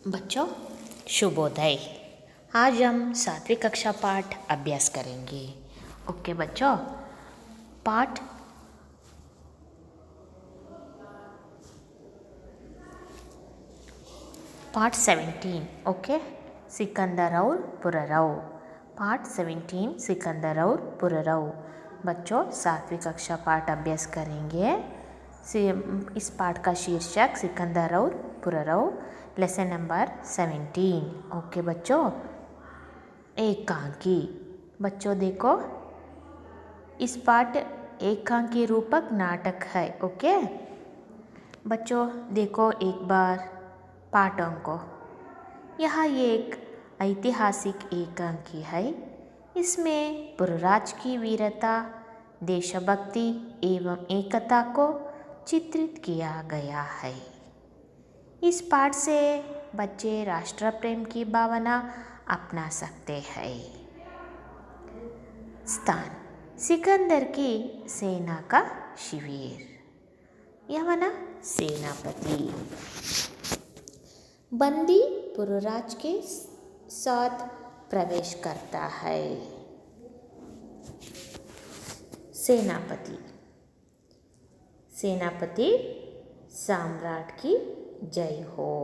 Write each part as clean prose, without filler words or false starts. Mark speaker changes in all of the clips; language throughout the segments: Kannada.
Speaker 1: बच्चों शुभोदय। आज हम 7वीं कक्षा पाठ अभ्यास करेंगे। ओके बच्चों, पाठ पार्ट 17। ओके, सिकंदर और पुररव। पार्ट 17 सिकंदर और पुररव। बच्चों 7वीं कक्षा पाठ अभ्यास करेंगे। इस पाठ का शीर्षक सिकंदर और पुररव, लेसन नंबर 17। ओके बच्चों, एकांकी। बच्चों देखो, इस पाठ एकांकी रूपक नाटक है। ओके बच्चों देखो एक बार पाठों को। यह एक ऐतिहासिक एकांकी है। इसमें पुरराज की वीरता, देशभक्ति एवं एकता को चित्रित किया गया है। इस पाठ से बच्चे राष्ट्र प्रेम की भावना अपना सकते हैं। स्थान: सिकंदर की सेना का शिविर। यवन सेनापति बंदी पुरराज के साथ प्रवेश करता है। सेनापति सम्राट की जय हो।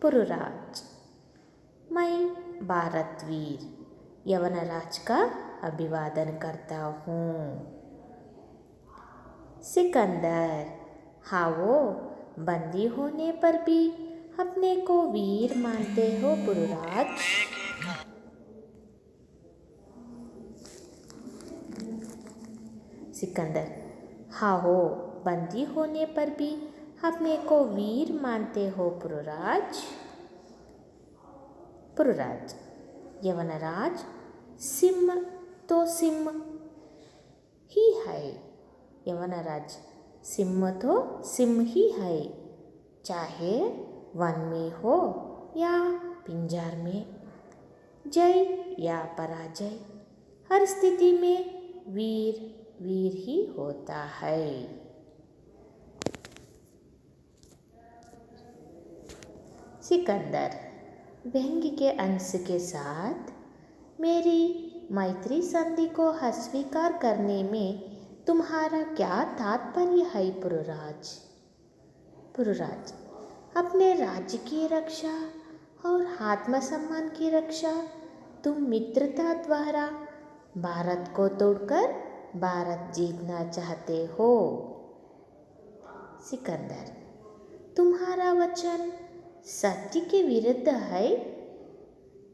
Speaker 1: पुरराज: मैं भारतवीर यवनराज का अभिवादन करता हूँ। सिकंदर: हाँ, वो बंदी होने पर भी अपने को वीर मानते हो पुरराज? सिकंदर: हाँ हो, बंदी होने पर भी अपने को वीर मानते हो पुरराज? पुरराज: यवनराज सिंह तो सिंह ही है। यवनराज सिंह तो सिंह ही है, चाहे वन में हो या पिंजर में, जय या पराजय, हर स्थिति में वीर वीर ही होता है। सिकंदर व्यंग्य के अंश के साथ: मेरी मैत्री संधि को अस्वीकार करने में तुम्हारा क्या तात्पर्य है पुरराज? पुरराज: अपने राज्य की रक्षा और आत्मसम्मान की रक्षा तुम मित्रता द्वारा भारत को तोड़कर भारत जीतना चाहते हो। सिकंदर: तुम्हारा वचन सत्य के विरुद्ध है।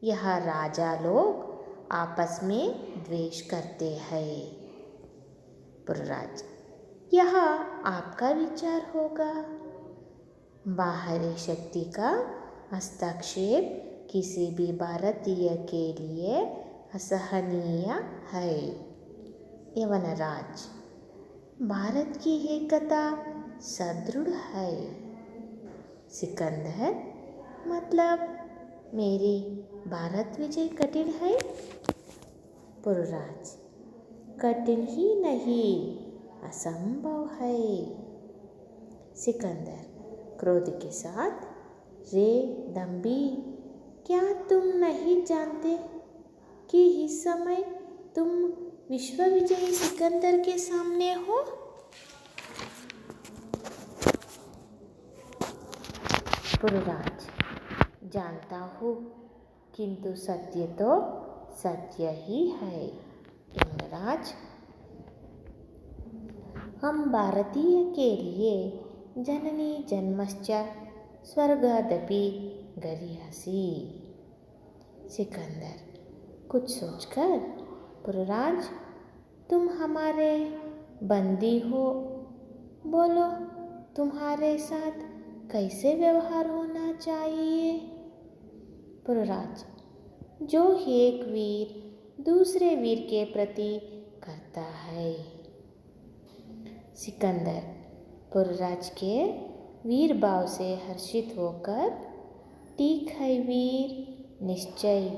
Speaker 1: यह राजा लोग आपस में द्वेष करते हैं। पुरराज: यह आपका विचार होगा। बाहरी शक्ति का हस्तक्षेप किसी भी भारतीय के लिए असहनीय है। यवनराज: भारत की एकता सुदृढ़ है। सिकंदर: मतलब मेरी भारत विजय कठिन है? पुरराज: कठिन ही नहीं, असंभव है। सिकंदर क्रोध के साथ: रे दम्भी, क्या तुम नहीं जानते कि इस समय तुम विश्व विजयी सिकंदर के सामने हो? पुरराज: जानता हूँ, किंतु सत्य तो सत्य ही है। यमराज: हम भारतीय के लिए जननी जन्मश्च स्वर्गादपि गरीयसी। सिकंदर कुछ सोचकर: पुरराज, तुम हमारे बंदी हो, बोलो तुम्हारे साथ कैसे व्यवहार होना चाहिए? पुरराज: जो एक वीर दूसरे वीर के प्रति करता है। सिकंदर पुरराज के वीर भाव से हर्षित होकर: ठीक है वीर, निश्चय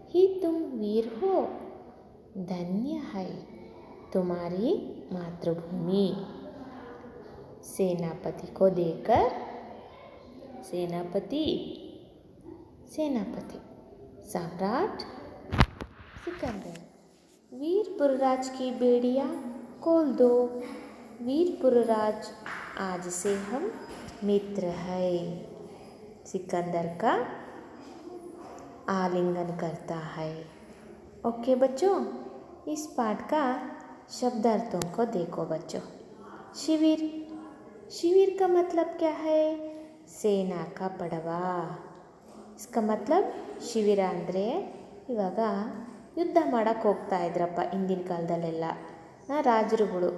Speaker 1: ही तुम वीर हो। धन्य है तुम्हारी मातृभूमि। सेनापति को देकर सेनापति सेनापति, सम्राट सिकंदर। वीर पुरराज की बेड़ियाँ खोल दो, वीर पुरराज आज से हम मित्र है। सिकंदर का आलिंगन करता है। ओके बच्चों, इस पाठ का शब्दार्थों को देखो बच्चों। शिविर, शिविर का मतलब क्या है? ಸೇನಾ का ಪಡವಾ. इसका मतलब ಶಿಬಿರ ಅಂದರೆ ಇವಾಗ ಯುದ್ಧ ಮಾಡೋಕ್ಕೆ ಹೋಗ್ತಾ ಇದ್ರಪ್ಪ ಹಿಂದಿನ ಕಾಲದಲ್ಲೆಲ್ಲ ರಾಜರುಗಳು.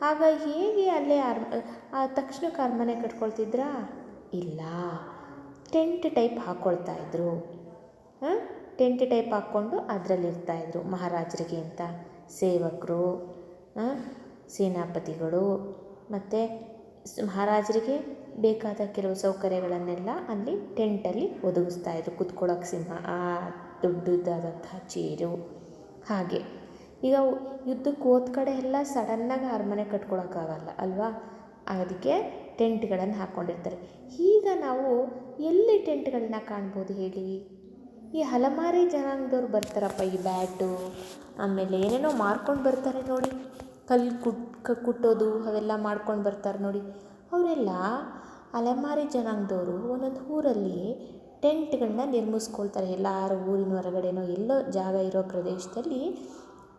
Speaker 1: ಆಗ ಹೇಗೆ ಅಲ್ಲೇ ತಕ್ಷಣಕ್ಕೆ ಅರಮನೆ ಕಟ್ಕೊಳ್ತಿದ್ರಾ? ಇಲ್ಲ, ಟೆಂಟ್ ಟೈಪ್ ಹಾಕ್ಕೊಳ್ತಾ ಇದ್ರು. ಟೆಂಟ್ ಟೈಪ್ ಹಾಕ್ಕೊಂಡು ಅದರಲ್ಲಿರ್ತಾಯಿದ್ರು ಮಹಾರಾಜರಿಗೆ ಅಂತ ಸೇವಕರು, ಸೇನಾಪತಿಗಳು ಮತ್ತು ಮಹಾರಾಜರಿಗೆ ಬೇಕಾದ ಕೆಲವು ಸೌಕರ್ಯಗಳನ್ನೆಲ್ಲ ಅಲ್ಲಿ ಟೆಂಟಲ್ಲಿ ಒದಗಿಸ್ತಾಯಿದ್ರು. ಕೂತ್ಕೊಳ್ಳೋಕೆ ಸಿಂಹ, ದೊಡ್ಡದಾದಂತಹ ಚೇರು. ಹಾಗೆ ಈಗ ಯುದ್ಧಕ್ಕೆ ಹೋದ ಕಡೆ ಎಲ್ಲ ಸಡನ್ನಾಗಿ ಅರಮನೆ ಕಟ್ಕೊಳಕ್ಕಾಗಲ್ಲ ಅಲ್ವಾ? ಅದಕ್ಕೆ ಟೆಂಟ್ಗಳನ್ನು ಹಾಕ್ಕೊಂಡಿರ್ತಾರೆ. ಈಗ ನಾವು ಎಲ್ಲಿ ಟೆಂಟ್ಗಳನ್ನ ಕಾಣ್ಬೋದು ಹೇಳಿ? ಈ ಹಲಮಾರಿ ಜನಾಂಗದವ್ರು ಬರ್ತಾರಪ್ಪ, ಈ ಬ್ಯಾಟು ಆಮೇಲೆ ಏನೇನೋ ಮಾರ್ಕೊಂಡು ಬರ್ತಾರೆ ನೋಡಿ, ಕಲ್ಲು ಕುಟ್ಟೋದು ಅವೆಲ್ಲ ಮಾಡ್ಕೊಂಡು ಬರ್ತಾರೆ ನೋಡಿ. ಅವರೆಲ್ಲ ಅಲೆಮಾರಿ ಜನಾಂಗದವರು ಒಂದೊಂದು ಊರಲ್ಲಿ ಟೆಂಟ್ಗಳನ್ನ ನಿರ್ಮಿಸ್ಕೊಳ್ತಾರೆ. ಎಲ್ಲರ ಊರಿನ ಹೊರಗಡೆನೋ ಎಲ್ಲೋ ಜಾಗ ಇರೋ ಪ್ರದೇಶದಲ್ಲಿ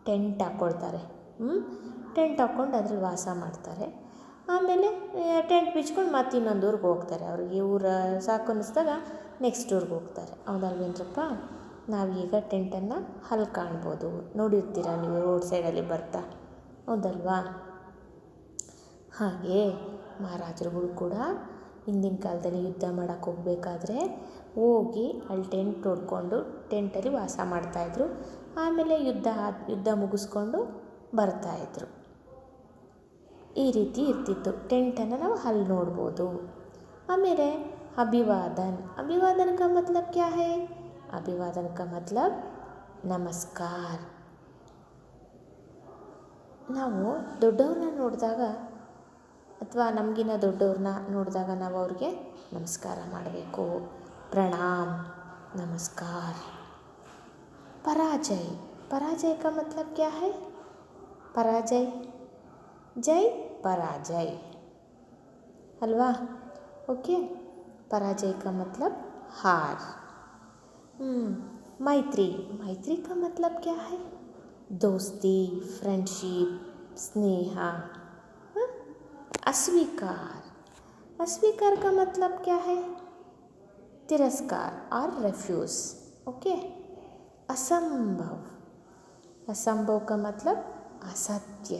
Speaker 1: ಟೆಂಟ್ ಹಾಕ್ಕೊಳ್ತಾರೆ. ಟೆಂಟ್ ಹಾಕ್ಕೊಂಡು ಅದ್ರಲ್ಲಿ ವಾಸ ಮಾಡ್ತಾರೆ. ಆಮೇಲೆ ಟೆಂಟ್ ಬಿಚ್ಕೊಂಡು ಮತ್ತೆ ಇನ್ನೊಂದು ಊರಿಗೆ ಹೋಗ್ತಾರೆ. ಅವ್ರಿಗೆ ಊರ ಸಾಕು ಅನ್ನಿಸ್ದಾಗ ನೆಕ್ಸ್ಟ್ ಊರಿಗೆ ಹೋಗ್ತಾರೆ. ಹೌದಲ್ವೇನ್ರಪ್ಪ? ನಾವೀಗ ಟೆಂಟನ್ನು ಅಲ್ಲಿ ಕಾಣ್ಬೋದು, ನೋಡಿರ್ತೀರ ನೀವು ರೋಡ್ ಸೈಡಲ್ಲಿ ಬರ್ತಾ, ಹೌದಲ್ವಾ? ಹಾಗೆ ಮಹಾರಾಜರುಗಳು ಕೂಡ ಹಿಂದಿನ ಕಾಲದಲ್ಲಿ ಯುದ್ಧ ಮಾಡೋಕ್ಕೆ ಹೋಗಬೇಕಾದ್ರೆ ಹೋಗಿ ಅಲ್ಲಿ ಟೆಂಟ್ ಹೊಡ್ಕೊಂಡು ಟೆಂಟಲ್ಲಿ ವಾಸ ಮಾಡ್ತಾಯಿದ್ರು. ಆಮೇಲೆ ಯುದ್ಧ ಮುಗಿಸ್ಕೊಂಡು ಬರ್ತಾಯಿದ್ರು. ಈ ರೀತಿ ಇರ್ತಿತ್ತು. ಟೆಂಟನ್ನು ನಾವು ಅಲ್ಲಿ ನೋಡ್ಬೋದು. ಆಮೇಲೆ ಅಭಿವಾದನ್, ಅಭಿವಾದನ್ का मतलब क्या है? अभिवादन का मतलब ನಮಸ್ಕಾರ. ನಾವು ದೊಡ್ಡವ್ರನ್ನ ನೋಡಿದಾಗ ಅಥವಾ ನಮಗಿನ್ನ ದೊಡ್ಡವ್ರನ್ನ ನೋಡಿದಾಗ ನಾವು ಅವ್ರಿಗೆ ನಮಸ್ಕಾರ ಮಾಡಬೇಕು. ಪ್ರಣಾಮ್, ನಮಸ್ಕಾರ. ಪರಾಜಯ, ಪರಾಜಯ का मतलब क्या है? ಪರಾಜಯ, ಜೈ ಪರಾಜಯ ಅಲ್ವಾ? ओके, पराजय का मतलब हार. मैत्री, मैत्री का मतलब क्या है? दोस्ती, फ्रेंडशिप, स्नेह. अस्वीकार, अस्वीकार का मतलब क्या है? तिरस्कार और रिफ्यूज. ओके. असंभव, असंभव का मतलब असत्य,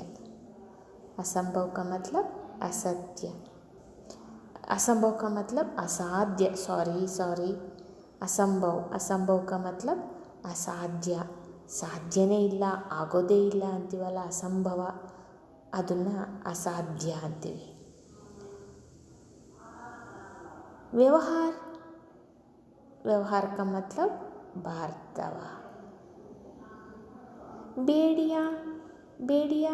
Speaker 1: असंभव का मतलब असत्य. असंभव का मतलब असाध्य, सॉरी असंभव, असंभव का मतलब ಅಸಾಧ್ಯ, ಸಾಧ್ಯನೇ ಇಲ್ಲ, ಆಗೋದೇ ಇಲ್ಲ ಅಂತೀವಲ್ಲ, ಅಸಂಭವ, ಅದನ್ನು ಅಸಾಧ್ಯ ಅಂತೀವಿ. ವ್ಯವಹಾರ, ವ್ಯವಹಾರ का मतलब ಭಾರ್ತವ. ಬೇಡಿಯಾ, ಬೇಡಿಯಾ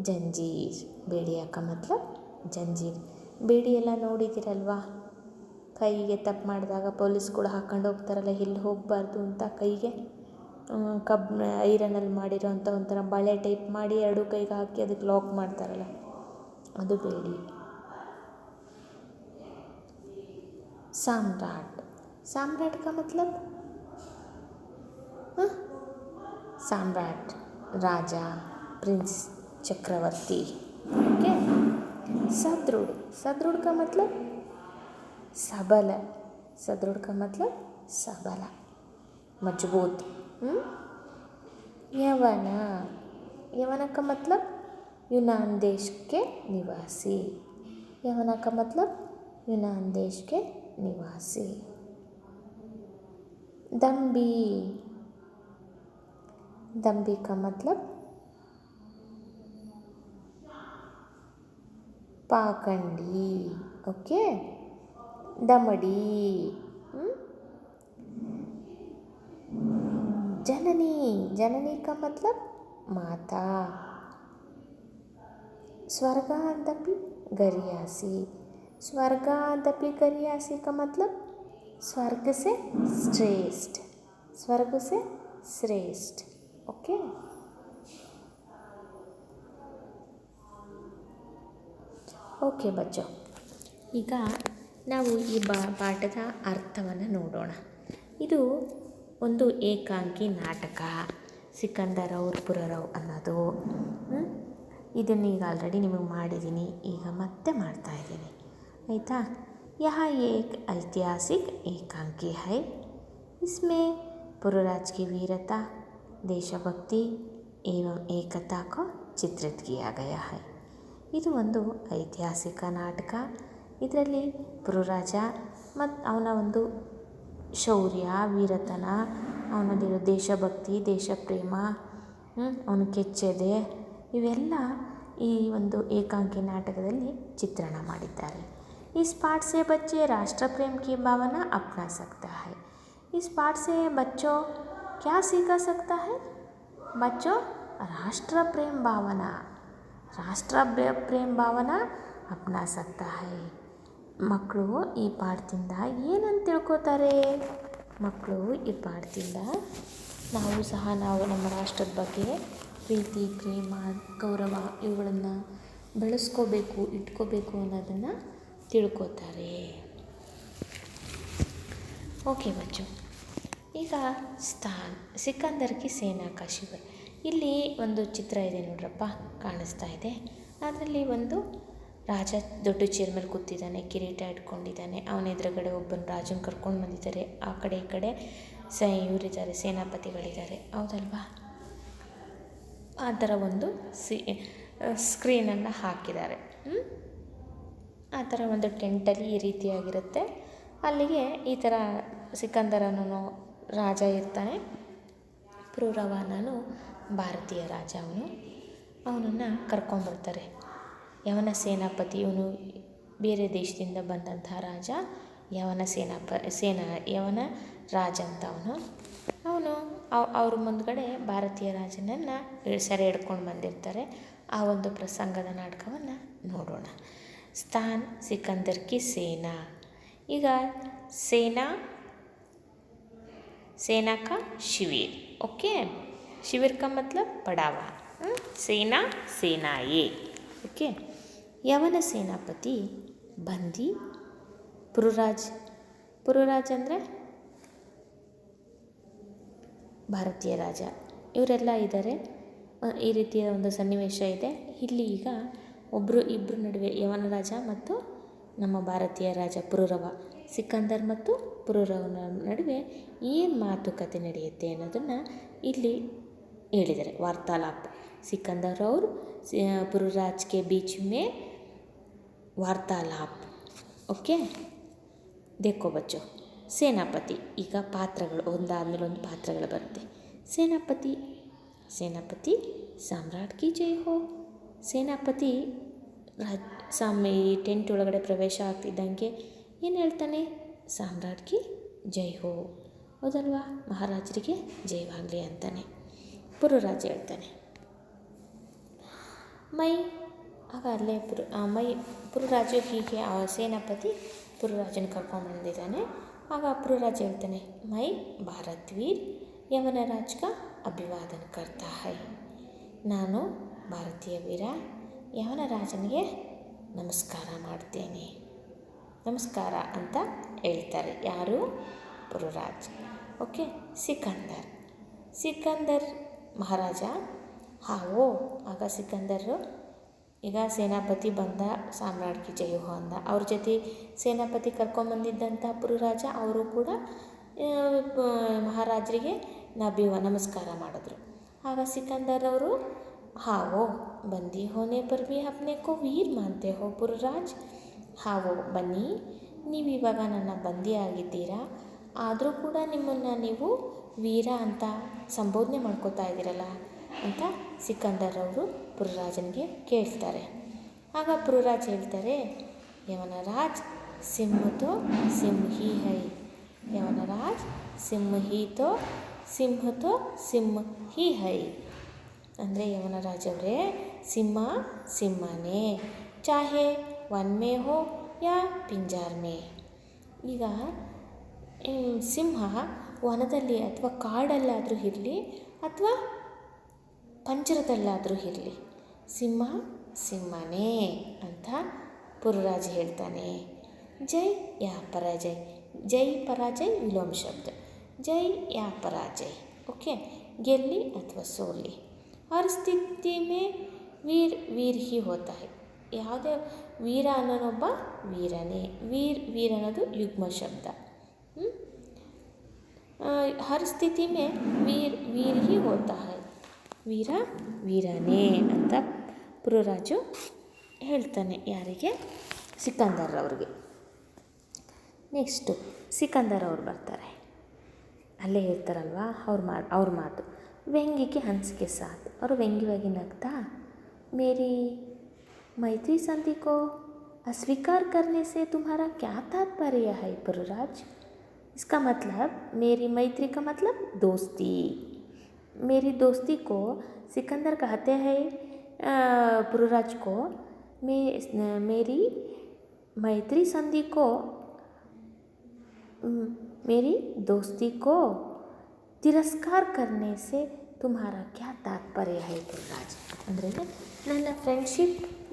Speaker 1: ಜಂಜೀರ್, ಬೇಡಿಯಾ का मतलब ಜಂಜೀರ್. ಬೇಡಿ ಎಲ್ಲ ನೋಡಿದ್ದೀರಲ್ವಾ? ಕೈಗೆ ತಪ್ಪು ಮಾಡಿದಾಗ ಪೊಲೀಸ್ ಕೂಡ ಹಾಕ್ಕೊಂಡು ಹೋಗ್ತಾರಲ್ಲ, ಎಲ್ಲಿ ಹೋಗಬಾರ್ದು ಅಂತ ಕೈಗೆ ಐರನಲ್ಲಿ ಮಾಡಿರೋಂಥ ಒಂಥರ ಬಳೆ ಟೈಪ್ ಮಾಡಿ ಎರಡು ಕೈಗೆ ಹಾಕಿ ಅದಕ್ಕೆ ಲಾಕ್ ಮಾಡ್ತಾರಲ್ಲ, ಅದು ಬೇಡಿ. ಸಾಮ್ರಾಟ್, ಸಾಮ್ರಾಟ್ का मतलब ಸಾಮ್ರಾಟ್, ರಾಜ, ಪ್ರಿನ್ಸ್, ಚಕ್ರವರ್ತಿ. ओके. सदृढ़, सदृढ़ का मतलब सबल, सदृढ़ का मतलब सबल, मजबूत. यवन, यवन का मतलब यूनान देश के निवासी, यवन का मतलब यूनान देश के निवासी. दम्भी, दम्भी का मतलब पाखंडी. ओके. दमड़ी, जननी, जननी का मतलब माता. ಸ್ವರ್ಗ ಅಂತಪ್ಪಿ ಗರಿಯಾಸಿ, स्वर्गादपि गरीयसी का मतलब स्वर्ग से श्रेष्ठ, स्वर्ग से श्रेष्ठ. ओके. ಓಕೆ ಬಚ್ಚೋ, ಈಗ ನಾವು ಈ ಪಾಠದ ಅರ್ಥವನ್ನು ನೋಡೋಣ. ಇದು ಒಂದು ಏಕಾಂಗಿ ನಾಟಕ, ಸಿಕಂದರ್ ಔರ್ ಪುರರವ್ ಅನ್ನೋದು. ಇದನ್ನು ಈಗ ಆಲ್ರೆಡಿ ನಿಮಗೆ ಮಾಡಿದ್ದೀನಿ, ಈಗ ಮತ್ತೆ ಮಾಡ್ತಾಯಿದ್ದೀನಿ, ಆಯಿತಾ. ಯಹ ಏಕ್ ಐತಿಹಾಸಿಕ ಏಕಾಂಗಿ ಹೈ. इसमें पुरुराज की वीरता, देशभक्ति एवं एकता को चित्रित किया गया है. ಇದು ಒಂದು ಐತಿಹಾಸಿಕ ನಾಟಕ. ಇದರಲ್ಲಿ ಪುರುರಾಜ ಮತ್ತು ಅವನ ಒಂದು ಶೌರ್ಯ, ವೀರತನ, ಅವನಲ್ಲಿರೋ ದೇಶಭಕ್ತಿ, ದೇಶಪ್ರೇಮ, ಅವನ ಕೆಚ್ಚೆದೆ, ಇವೆಲ್ಲ ಈ ಒಂದು ಏಕಾಂಗಿ ನಾಟಕದಲ್ಲಿ ಚಿತ್ರಣ ಮಾಡಿದ್ದಾರೆ. इस पाठ से बच्चे राष्ट्र प्रेम की भावना अपना सकता है. इस पाठ से बच्चों क्या सीखा सकता है? बच्चों राष्ट्र प्रेम भावना, ರಾಷ್ಟ್ರ ಪ್ರೇಮ ಭಾವನಾ ಅಪ್ನಾ ಸಕ್ತಾ ಹೈ. ಮಕ್ಕಳು ಈ ಪಾಠದಿಂದ ಏನಂತ ತಿಳ್ಕೊತಾರೆ? ಮಕ್ಕಳು ಈ ಪಾಠದಿಂದ ನಾವು ನಮ್ಮ ರಾಷ್ಟ್ರದ ಬಗ್ಗೆ ಪ್ರೀತಿ, ಪ್ರೇಮ, ಗೌರವ ಇವುಗಳನ್ನು ಬೆಳೆಸ್ಕೋಬೇಕು, ಇಟ್ಕೋಬೇಕು ಅನ್ನೋದನ್ನು ತಿಳ್ಕೊತಾರೆ. ಓಕೆ ಬಚ್ಚು, ಈಗ ಸಿಕಂದರ್ ಕಿ ಸೇನಾ ಕಾ ಶಿಬಿರ. ಇಲ್ಲಿ ಒಂದು ಚಿತ್ರ ಇದೆ ನೋಡ್ರಪ್ಪ, ಕಾಣಿಸ್ತಾ ಇದೆ. ಅದರಲ್ಲಿ ಒಂದು ರಾಜ ದೊಡ್ಡ ಚೇರ್ ಮೇಲೆ ಕೂತಿದ್ದಾನೆ, ಕಿರೀಟ ಇಟ್ಕೊಂಡಿದ್ದಾನೆ. ಅವನ ಎದುರುಗಡೆ ಒಬ್ಬನ ರಾಜನ ಕರ್ಕೊಂಡು ಬಂದಿದ್ದಾರೆ. ಆ ಕಡೆ ಈ ಕಡೆ ಇವರಿದ್ದಾರೆ, ಸೇನಾಪತಿಗಳಿದ್ದಾರೆ, ಹೌದಲ್ವಾ? ಆ ಥರ ಒಂದು ಸ್ಕ್ರೀನನ್ನು ಹಾಕಿದ್ದಾರೆ. ಆ ಥರ ಒಂದು ಟೆಂಟಲ್ಲಿ ಈ ರೀತಿಯಾಗಿರುತ್ತೆ. ಅಲ್ಲಿಗೆ ಈ ಥರ ಸಿಕಂದರನು ರಾಜ ಇರ್ತಾನೆ, ಪುರೂರವನನು ಭಾರತೀಯ ರಾಜ. ಅವನನ್ನು ಕರ್ಕೊಂಬರ್ತಾರೆ. ಯವನ ಸೇನಾಪತಿ, ಇವನು ಬೇರೆ ದೇಶದಿಂದ ಬಂದಂತಹ ರಾಜ, ಯವನ ಯವನ ರಾಜ ಅಂತ ಅವನು ಅವ್ರ ಮುಂದ್ಗಡೆ ಭಾರತೀಯ ರಾಜನನ್ನು ಸೆರೆ ಹಿಡ್ಕೊಂಡು ಬಂದಿರ್ತಾರೆ. ಆ ಒಂದು ಪ್ರಸಂಗದ ನಾಟಕವನ್ನು ನೋಡೋಣ. ಸ್ಥಾನ್ ಸಿಕಂದರ್ ಕಿ ಸೇನಾ. ಈಗ सेना का शिविर. ओके, शिविर का मतलब पड़ावा. सेनाएं. ओके. ಯವನ ಸೇನಾಪತಿ ಬಂದಿ ಪುರುರಾಜ್ ಅಂದರೆ ಭಾರತೀಯ ರಾಜ. ಇವರೆಲ್ಲ ಇದ್ದಾರೆ. ಈ ರೀತಿಯ ಒಂದು ಸನ್ನಿವೇಶ ಇದೆ ಇಲ್ಲಿ. ಈಗ ಇಬ್ಬರು ನಡುವೆ ಯವನ ರಾಜ ಮತ್ತು ನಮ್ಮ ಭಾರತೀಯ ರಾಜ ಪುರೂರವ, ಸಿಕಂದರ್ ಮತ್ತು ಪುರೂರವನ ನಡುವೆ ಏನು ಮಾತುಕತೆ ನಡೆಯುತ್ತೆ ಅನ್ನೋದನ್ನು ಇಲ್ಲಿ ಹೇಳಿದ್ದಾರೆ. ವಾರ್ತಾಲಾಪ. ಸಿಕಂದರ್ ಅವ್ರ ಪುರೂರಾಜ್ K beach May ವಾರ್ತಾಲಾಪ. Okay, Dekho ಬಚ್ಚೋ. ಸೇನಾಪತಿ. ಈಗ ಪಾತ್ರಗಳು ಒಂದಾದ್ಮೇಲೆ ಒಂದು ಪಾತ್ರಗಳು ಬರುತ್ತೆ. ಸೇನಾಪತಿ ಸಾಮ್ರಾಟ್ ಕಿ ಜೈ ಹೋ. ಸೇನಾಪತಿ ಈ ಟೆಂಟ್ ಒಳಗಡೆ ಪ್ರವೇಶ ಆಗ್ತಿದ್ದಂಗೆ ಏನು ಹೇಳ್ತಾನೆ? ಸಾಮ್ರಾಟ್ ಕಿ ಜೈ ಹೋ, ಹೌದಲ್ವಾ? ಮಹಾರಾಜರಿಗೆ ಜಯವಾಗಲಿ ಅಂತಾನೆ. ಪುರರಾಜ ಹೇಳ್ತಾನೆ ಅಲ್ಲೇ ಪುರರಾಜ ಹೀಗೆ ಆ ಸೇನಾಪತಿ ಪುರರಾಜನ ಕರ್ಕೊಂಡ್ಬಂದಿದ್ದಾನೆ. ಆಗ ಪುರರಾಜ ಹೇಳ್ತಾನೆ, ಮೈ ಭಾರತ್ ವೀರ್ ಯವನ ರಾಜ್ ಕಾ ಅಭಿವಾದನ ಕರ್ತಾ ಹೈ. ನಾನು ಭಾರತೀಯ ವೀರ ಯವನ ರಾಜನಿಗೆ ನಮಸ್ಕಾರ ಮಾಡ್ತೇನೆ. ನಮಸ್ಕಾರ ಅಂತ ಹೇಳ್ತಾರೆ. ಯಾರು? ಪುರರಾಜ್. ಓಕೆ. ಸಿಕಂದರ್ ಮಹಾರಾಜ ಹಾವೋ. ಆಗ ಸಿಕಂದರು ಈಗ ಸೇನಾಪತಿ ಬಂದ, ಸಾಮ್ರಾಟ್ ಕಿ ಜೈ ಹೋ ಅಂದ. ಅವ್ರ ಜೊತೆ ಸೇನಾಪತಿ ಕರ್ಕೊಂಬಂದಿದ್ದಂಥ ಪುರರಾಜ ಅವರು ಕೂಡ ಮಹಾರಾಜರಿಗೆ ನಮಸ್ಕಾರ ಮಾಡಿದ್ರು. ಆಗ ಸಿಕಂದರ್ ಅವರು ಹಾವೋ ಬಂದಿ ಹೋನೆ ಪರ್ ಭಿ ಅಪ್ನೆ ಕೋ ವೀರ್ ಮಾನ್ತೆ ಹೋ ಪುರರಾಜ್. ಹಾವೋ ಬನ್ನಿ, ನೀವಿವಾಗ ನನ್ನ ಬಂದಿ ಆಗಿದ್ದೀರಾ, ಆದರೂ ಕೂಡ ನಿಮ್ಮನ್ನು ನೀವು ವೀರ ಅಂತ ಸಂಬೋಧನೆ ಮಾಡ್ಕೋತಾ ಇದ್ದೀರಲ್ಲ ಅಂತ ಸಿಕಂದರ್ ಅವರು ಪುರರಾಜನಿಗೆ ಕೇಳ್ತಾರೆ. ಆಗ ಪುರರಾಜ್ ಹೇಳ್ತಾರೆ, ಯವನ ರಾಜ್ ಸಿಂಹತೋ ಸಿಂಹಿ ಹೈ. ಯವನ ರಾಜ್ ಸಿಂಹತೋ ಸಿಂಹಿ ಹೈ. ಅಂದರೆ ಯವನ ರಾಜವರೇ ಸಿಂಹನೇ, ಚಾಹೆ ವನ್ ಮೇ ಹೋ ಯಾ ಪಿಂಜಾರ್ ಮೇ. ಈಗ ಸಿಂಹ ವನದಲ್ಲಿ ಅಥವಾ ಕಾಡಲ್ಲಾದರೂ ಇರಲಿ ಅಥವಾ ಪಂಜರದಲ್ಲಾದರೂ ಇರಲಿ, ಸಿಂಹ ಸಿಂಹನೇ ಅಂತ ಪುರುರಾಜ ಹೇಳ್ತಾನೆ. ಜೈ ಯಾ ಪರಾಜಯ್. ಜೈ ಪರಾಜಯ್ ವಿಲೋಮ ಶಬ್ದ. ಜೈ ಯಾ ಪರಾಜಯ್, ಓಕೆ, ಗೆಲ್ಲಿ ಅಥವಾ ಸೋಲಿ. ಹರ್ ಸ್ಥಿತಿ ಮೇ ವೀರ್ ವೀರ್ ಹಿ ಹೋತಾ ಹೈ. ಯಾವುದೇ ವೀರ ಅನ್ನೋನೊಬ್ಬ ವೀರನೇ. ವೀರ್ ಅನ್ನೋದು ಯುಗ್ಮ ಶಬ್ದ. ಹರ್ ಸ್ಥಿತಿ ಮೇ ವೀರ್ ಹಿ ಹೋತಾ ಹೈ. ವೀರ ವೀರನೇ ಅಂತ ಪುರುರಾಜು ಹೇಳ್ತಾನೆ. ಯಾರಿಗೆ? ಸಿಕಂದರ್ ಅವ್ರಿಗೆ. ನೆಕ್ಸ್ಟು ಸಿಕಂದರ್ ಅವ್ರು ಬರ್ತಾರೆ. ಅಲ್ಲೇ ಇರ್ತಾರಲ್ವ ಅವ್ರ ಮಾತು. ವ್ಯಂಗ್ಯಕ್ಕೆ ಹಂಸಿಕೆ ಸಾಥ್. ಅವರು ವ್ಯಂಗ್ಯವಾಗಿ ನಗ್ತಾ, ಮೇರಿ मैत्री संधि को अस्वीकार करने से तुम्हारा क्या तात्पर्य है पुरुराज? इसका मतलब मेरी मैत्री का मतलब दोस्ती. मेरी दोस्ती को सिकंदर कहते हैं पुरुराज को. मेरी मैत्री संधि को मेरी दोस्ती को ತಿರಸ್ಕಾರ करने से तुम्हारा क्या तात्पर्य है पुरुराज? ಅಂದರೆ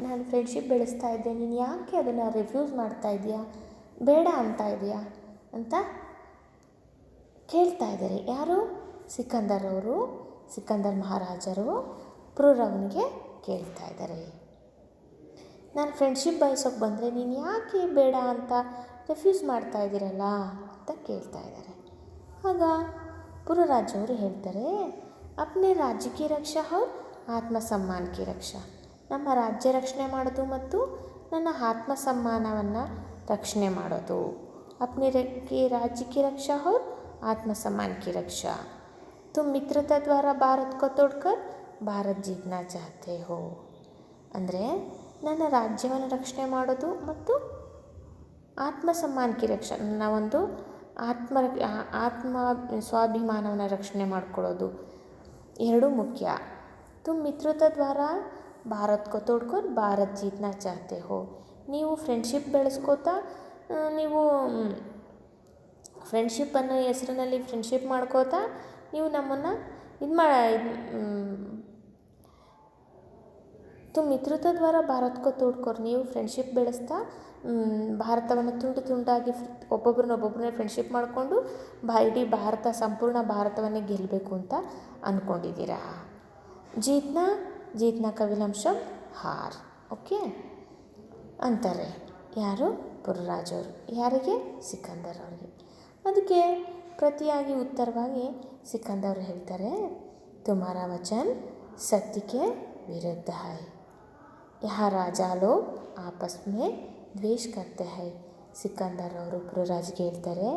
Speaker 1: ನಾನು ಫ್ರೆಂಡ್ಶಿಪ್ ಬೆಳೆಸ್ತಾ ಇದ್ದೆ, ನೀನು ಯಾಕೆ ಅದನ್ನು ರಿಫ್ಯೂಸ್ ಮಾಡ್ತಾ ಇದೆಯಾ, ಬೇಡ ಅಂತ ಇದೆಯಾ ಅಂತ ಕೇಳ್ತಾ ಇದ್ದಾರೆ. ಯಾರು? ಸಿಕಂದರ್ ಮಹಾರಾಜರು ಪುರೂರವನಿಗೆ ಕೇಳ್ತಾ ಇದ್ದಾರೆ. ನಾನು ಫ್ರೆಂಡ್ಶಿಪ್ ಬಯಸೋಕೆ ಬಂದರೆ ನೀನು ಯಾಕೆ ಬೇಡ ಅಂತ ರಿಫ್ಯೂಸ್ ಮಾಡ್ತಾ ಇದ್ದೀರಲ್ಲ ಅಂತ ಕೇಳ್ತಾ ಇದ್ದಾರೆ. ಆಗ ಪುರರಾಜ ಅವರು ಹೇಳ್ತಾರೆ, ಅಪ್ನೆ ರಾಜ್ಯ ಕಿ ರಕ್ಷಾ ಔರ್ ಆತ್ಮ ಸಮ್ಮಾನ್ ಕಿ ರಕ್ಷಾ. ನಮ್ಮ ರಾಜ್ಯ ರಕ್ಷಣೆ ಮಾಡೋದು ಮತ್ತು ನನ್ನ ಆತ್ಮ ಸಮ್ಮಾನವನ್ನು ರಕ್ಷಣೆ ಮಾಡೋದು. ಅಪ್ನೆ ರಾಜ್ಯ ಕಿ ರಕ್ಷಾ ಔರ್ ಆತ್ಮ ಸಮ್ಮಾನ್ ಕಿ ರಕ್ಷಾ. ತುಮ್ ಮಿತ್ರತಾ ದ್ವಾರ ಭಾರತ್ ಕೋ ತೋಡ್ಕರ್ ಭಾರತ್ ಜೀತ್ನಾ ಚಾಹತೆ ಹೋ. ಅಂದರೆ ನನ್ನ ರಾಜ್ಯವನ್ನು ರಕ್ಷಣೆ ಮಾಡೋದು ಮತ್ತು ಆತ್ಮ ಸಮ್ಮಾನ್ ಕಿ ರಕ್ಷಾ, ನನ್ನ ಒಂದು ಆತ್ಮ ಸ್ವಾಭಿಮಾನವನ್ನು ರಕ್ಷಣೆ ಮಾಡ್ಕೊಳ್ಳೋದು ಎರಡೂ ಮುಖ್ಯ. ತುಮ್ ಮಿತ್ರತಾ ದ್ವಾರ ಭಾರತ್ ಕೋ ತೋಡ್ಕರ್ ಭಾರತ್ ಜೀತ್ನಾ ಚಾಹತೆ ಹೋ. ನೀವು ಫ್ರೆಂಡ್ಶಿಪ್ ಬೆಳೆಸ್ಕೋತಾ, ನೀವು ಫ್ರೆಂಡ್ಶಿಪ್ ಅನ್ನೋ ಹೆಸರಿನಲ್ಲಿ ಫ್ರೆಂಡ್ಶಿಪ್ ಮಾಡ್ಕೋತಾ ನೀವು ನಮ್ಮನ್ನು ತುಮ್ ಮಿತ್ರತಾ ದ್ವಾರ ಭಾರತ್ ಕೋ ತೋಡ್ಕೋರ್. ನೀವು ಫ್ರೆಂಡ್ಶಿಪ್ ಬೆಳೆಸ್ತಾ ಭಾರತವನ್ನು ತುಂಡಾಗಿ ಒಬ್ಬೊಬ್ಬರನ್ನೇ ಫ್ರೆಂಡ್ಶಿಪ್ ಮಾಡಿಕೊಂಡು ಇಡೀ ಸಂಪೂರ್ಣ ಭಾರತವನ್ನೇ ಗೆಲ್ಲಬೇಕು ಅಂತ ಅಂದ್ಕೊಂಡಿದ್ದೀರಾ. ಜೀತ್ನಾ का विलोम शब्द हार, ಓಕೆ ಅಂತಾರೆ. ಯಾರು? ಪುರರಾಜವರು. ಯಾರಿಗೆ? ಸಿಕಂದರ್ ಅವರಿಗೆ. ಅದಕ್ಕೆ ಪ್ರತಿಯಾಗಿ ಉತ್ತರವಾಗಿ ಸಿಕಂದರ್ ಹೇಳ್ತಾರೆ, ತುಮಾರಾ ವಚನ್ ಸತ್ಯಕ್ಕೆ ವಿರುದ್ಧ ಹೈ. ಯಹ ರಾಜಾ ಲೋಗ್ ಆಪಸ್ ಮೇ ದ್ವೇಷ ಕರ್ತೆ ಹೈ. ಸಿಕಂದರ್ ಅವರು ಪುರರಾಜ್ಗೆ ಹೇಳ್ತಾರೆ,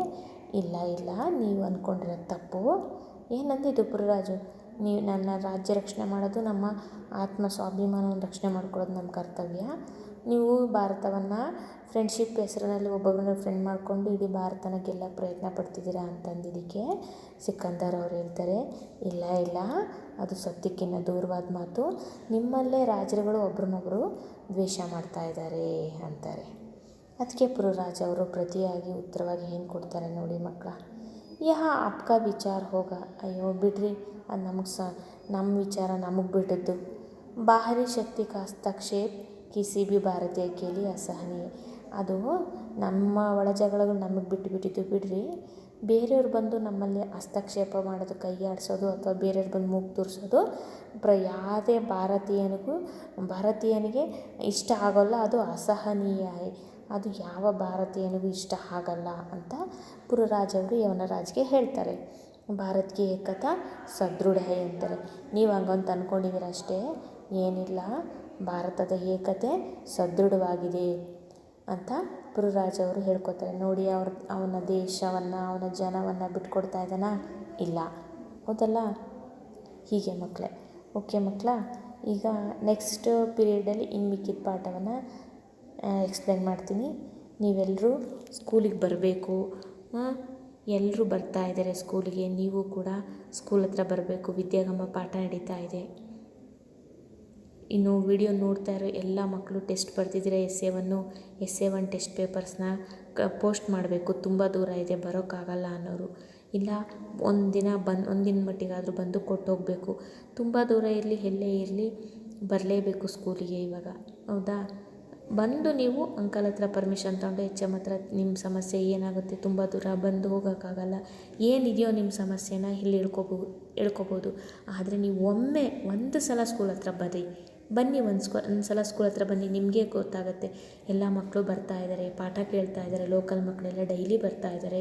Speaker 1: ಇಲ್ಲ ನೀವು ಅಂದ್ಕೊಂಡಿರೋದು ತಪ್ಪು. ಏನಂದಿದ್ದು ಪುರರಾಜು? ನೀವು ನನ್ನ ರಾಜ್ಯ ರಕ್ಷಣೆ ಮಾಡೋದು, ನಮ್ಮ ಆತ್ಮ ಸ್ವಾಭಿಮಾನವನ್ನು ರಕ್ಷಣೆ ಮಾಡ್ಕೊಳ್ಳೋದು ನಮ್ಮ ಕರ್ತವ್ಯ. ನೀವು ಭಾರತವನ್ನು ಫ್ರೆಂಡ್ಶಿಪ್ ಹೆಸರಿನಲ್ಲಿ ಒಬ್ಬೊಬ್ಬರನ್ನ ಫ್ರೆಂಡ್ ಮಾಡಿಕೊಂಡು ಇಡೀ ಭಾರತನ ಗೆಲ್ಲಕ್ಕೆ ಪ್ರಯತ್ನ ಪಡ್ತಿದ್ದೀರಾ ಅಂತಂದಿದ್ದಕ್ಕೆ ಸಿಕಂದರ್ ಅವ್ರು ಹೇಳ್ತಾರೆ, ಇಲ್ಲ ಅದು ಸತ್ಯಕ್ಕಿಂತ ದೂರವಾದ ಮಾತು. ನಿಮ್ಮಲ್ಲೇ ರಾಜರುಗಳು ಒಬ್ರನ್ನೊಬ್ಬರು ದ್ವೇಷ ಮಾಡ್ತಾ ಇದ್ದಾರೆ ಅಂತಾರೆ. ಅದಕ್ಕೆ ಪುರರಾಜ ಅವರು ಪ್ರತಿಯಾಗಿ ಉತ್ತರವಾಗಿ ಏನು ಕೊಡ್ತಾರೆ ನೋಡಿ ಮಕ್ಕಳ. ಯಹ ಆಪ್ಕಾ ವಿಚಾರ ಹೋಗ. ಅಯ್ಯೋ ಬಿಡ್ರಿ, ಅದು ನಮ್ಮ ವಿಚಾರ ನಮಗೆ ಬಿಟ್ಟಿದ್ದು. ಬಾಹರಿ ಶಕ್ತಿ ಕಾ ಹಸ್ತಕ್ಷೇಪ ಕಿಸಿ ಬಿ ಭಾರತೀಯ ಕೇಳಿ ಅಸಹನೀಯ. ಅದು ನಮ್ಮ ಒಳಜಗಳಗಳು ನಮಗೆ ಬಿಟ್ಟಿದ್ದು ಬಿಡ್ರಿ. ಬೇರೆಯವ್ರು ಬಂದು ನಮ್ಮಲ್ಲಿ ಹಸ್ತಕ್ಷೇಪ ಮಾಡೋದು, ಕೈ ಆಡಿಸೋದು ಅಥವಾ ಬೇರೆಯವ್ರು ಬಂದು ಮೂಗು ತೂರಿಸೋದು ಯಾವುದೇ ಭಾರತೀಯನಿಗೆ ಇಷ್ಟ ಆಗೋಲ್ಲ. ಅದು ಅಸಹನೀಯ. ಅದು ಯಾವ ಭಾರತೀಯನಿಗೂ ಇಷ್ಟ ಆಗಲ್ಲ ಅಂತ ಪುರರಾಜವರು ಯವನರಾಜ್ಗೆ ಹೇಳ್ತಾರೆ. ಭಾರತ್ಗೆ ಏಕತಾ ಸದೃಢ ಅಂತಾರೆ. ನೀವು ಹಂಗಂತ ಅಂದ್ಕೊಂಡಿದ್ದೀರ ಅಷ್ಟೇ, ಏನಿಲ್ಲ, ಭಾರತದ ಏಕತೆ ಸದೃಢವಾಗಿದೆ ಅಂತ ಪುರರಾಜವರು ಹೇಳ್ಕೊತಾರೆ. ನೋಡಿ, ಅವನ ದೇಶವನ್ನು ಅವನ ಜನವನ್ನು ಬಿಟ್ಕೊಡ್ತಾ ಇದ್ದಾನ? ಇಲ್ಲ, ಹೌದಲ್ಲ? ಹೀಗೆ ಮಕ್ಕಳೇ. ಓಕೆ ಮಕ್ಕಳ, ಈಗ ನೆಕ್ಸ್ಟ್ ಪೀರಿಯಡಲ್ಲಿ ಇನ್ನು ಮಿಕ್ಕಿದ ಪಾಠವನ್ನು ಎಕ್ಸ್ಪ್ಲೇನ್ ಮಾಡ್ತೀನಿ. ನೀವೆಲ್ಲರೂ ಸ್ಕೂಲಿಗೆ ಬರಬೇಕು. ಎಲ್ಲರೂ ಬರ್ತಾ ಇದ್ದಾರೆ ಸ್ಕೂಲಿಗೆ. ನೀವು ಕೂಡ ಸ್ಕೂಲ್ ಹತ್ರ ಬರಬೇಕು. ವಿದ್ಯಾಗಮ ಪಾಠ ನಡೀತಾ ಇದೆ. ಇನ್ನು ವಿಡಿಯೋ ನೋಡ್ತಾ ಇರೋ ಎಲ್ಲ ಮಕ್ಕಳು ಟೆಸ್ಟ್ ಬರ್ತಿದ್ದೀರಾ ಎಸ್ ಎ 1 ಟೆಸ್ಟ್ ಪೇಪರ್ಸ್ನ ಪೋಸ್ಟ್ ಮಾಡಬೇಕು. ತುಂಬ ದೂರ ಇದೆ ಬರೋಕ್ಕಾಗಲ್ಲ ಅನ್ನೋರು, ಇಲ್ಲ ಒಂದಿನ ಮಟ್ಟಿಗಾದರೂ ಬಂದು ಕೊಟ್ಟೋಗಬೇಕು. ತುಂಬ ದೂರ ಇರಲಿ ಎಲ್ಲೇ ಇರಲಿ ಬರಲೇಬೇಕು ಸ್ಕೂಲಿಗೆ ಇವಾಗ, ಹೌದಾ? ಬಂದು ನೀವು ಅಂಕಲ್ ಹತ್ರ ಪರ್ಮಿಷನ್ ತಗೊಂಡು HM ಹತ್ರ ನಿಮ್ಮ ಸಮಸ್ಯೆ ಏನಾಗುತ್ತೆ, ತುಂಬ ದೂರ ಬಂದು ಹೋಗೋಕ್ಕಾಗಲ್ಲ, ಏನಿದೆಯೋ ನಿಮ್ಮ ಸಮಸ್ಯೆನ ಇಲ್ಲಿ ಹೇಳ್ಕೊಬೋದು. ಆದರೆ ನೀವು ಒಂದು ಸಲ ಸ್ಕೂಲ್ ಹತ್ರ ಬನ್ನಿ ಒಂದು ಸಲ ಸ್ಕೂಲ್ ಹತ್ರ ಬನ್ನಿ, ನಿಮಗೆ ಗೊತ್ತಾಗುತ್ತೆ. ಎಲ್ಲ ಮಕ್ಕಳು ಬರ್ತಾ ಇದ್ದಾರೆ, ಪಾಠ ಕೇಳ್ತಾ ಇದ್ದಾರೆ, ಲೋಕಲ್ ಮಕ್ಕಳೆಲ್ಲ ಡೈಲಿ ಬರ್ತಾ ಇದ್ದಾರೆ,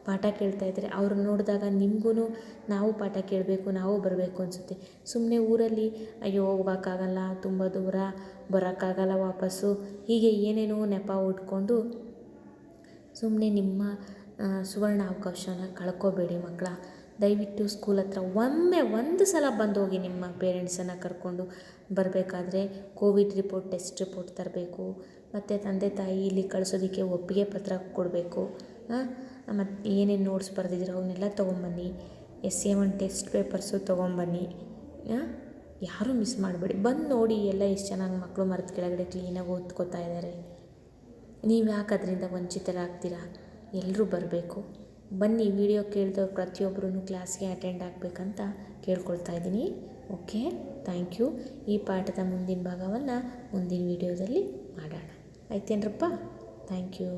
Speaker 1: ಪಾಠ ಕೇಳ್ತಾ ಇದ್ದಾರೆ. ಅವ್ರು ನೋಡಿದಾಗ ನಿಮಗೂ ನಾವು ಪಾಠ ಕೇಳಬೇಕು, ನಾವು ಬರಬೇಕು ಅನಿಸುತ್ತೆ. ಸುಮ್ಮನೆ ಊರಲ್ಲಿ ಅಯ್ಯೋ ಹೋಗೋಕ್ಕಾಗಲ್ಲ, ತುಂಬ ದೂರ, ಬರೋಕ್ಕಾಗಲ್ಲ ವಾಪಸ್ಸು, ಹೀಗೆ ಏನೇನೋ ನೆಪ ಉಟ್ಕೊಂಡು ಸುಮ್ಮನೆ ನಿಮ್ಮ ಸುವರ್ಣ ಅವಕಾಶನ ಕಳ್ಕೊಬೇಡಿ ಮಕ್ಕಳ. ದಯವಿಟ್ಟು ಸ್ಕೂಲ್ ಹತ್ರ ಒಂದು ಸಲ ಬಂದು ಹೋಗಿ. ನಿಮ್ಮ ಪೇರೆಂಟ್ಸನ್ನು ಕರ್ಕೊಂಡು ಬರಬೇಕಾದ್ರೆ ಕೋವಿಡ್ ಟೆಸ್ಟ್ ರಿಪೋರ್ಟ್ ತರಬೇಕು, ಮತ್ತು ತಂದೆ ತಾಯಿ ಇಲ್ಲಿ ಕಳಿಸೋದಕ್ಕೆ ಒಪ್ಪಿಗೆ ಪತ್ರ ಕೊಡಬೇಕು. ಮತ್ತು ಏನೇನು ನೋಟ್ಸ್ ಬರೆದಿದ್ದೀರೋ ಅವನ್ನೆಲ್ಲ ತೊಗೊಂಬನ್ನಿ. SA1 test papers ತೊಗೊಂಬನ್ನಿ. ಯಾರೂ ಮಿಸ್ ಮಾಡಬೇಡಿ. ಬಂದು ನೋಡಿ ಎಲ್ಲ ಎಷ್ಟು ಚೆನ್ನಾಗಿ ಮಕ್ಕಳು ಮರದ ಕೆಳಗಡೆ ಕ್ಲೀನಾಗಿ ಓದ್ಕೋತಾ ಇದ್ದಾರೆ. ನೀವು ಯಾಕೆ ಅದರಿಂದ ವಂಚಿತರಾಗ್ತೀರಾ? ಎಲ್ಲರೂ ಬರಬೇಕು. ಬನ್ನಿ, ವಿಡಿಯೋ ಕೇಳಿದವ್ರು ಪ್ರತಿಯೊಬ್ಬರೂ ಕ್ಲಾಸ್ಗೆ ಅಟೆಂಡ್ ಆಗಬೇಕಂತ ಕೇಳ್ಕೊಳ್ತಾ ಇದ್ದೀನಿ. Okay, thank you. ಈ ಪಾಠದ ಮುಂದಿನ ಭಾಗವನ್ನು ಮುಂದಿನ ವಿಡಿಯೋದಲ್ಲಿ ಮಾಡೋಣ, ಆಯ್ತೇನ್ರಪ್ಪ? Thank you.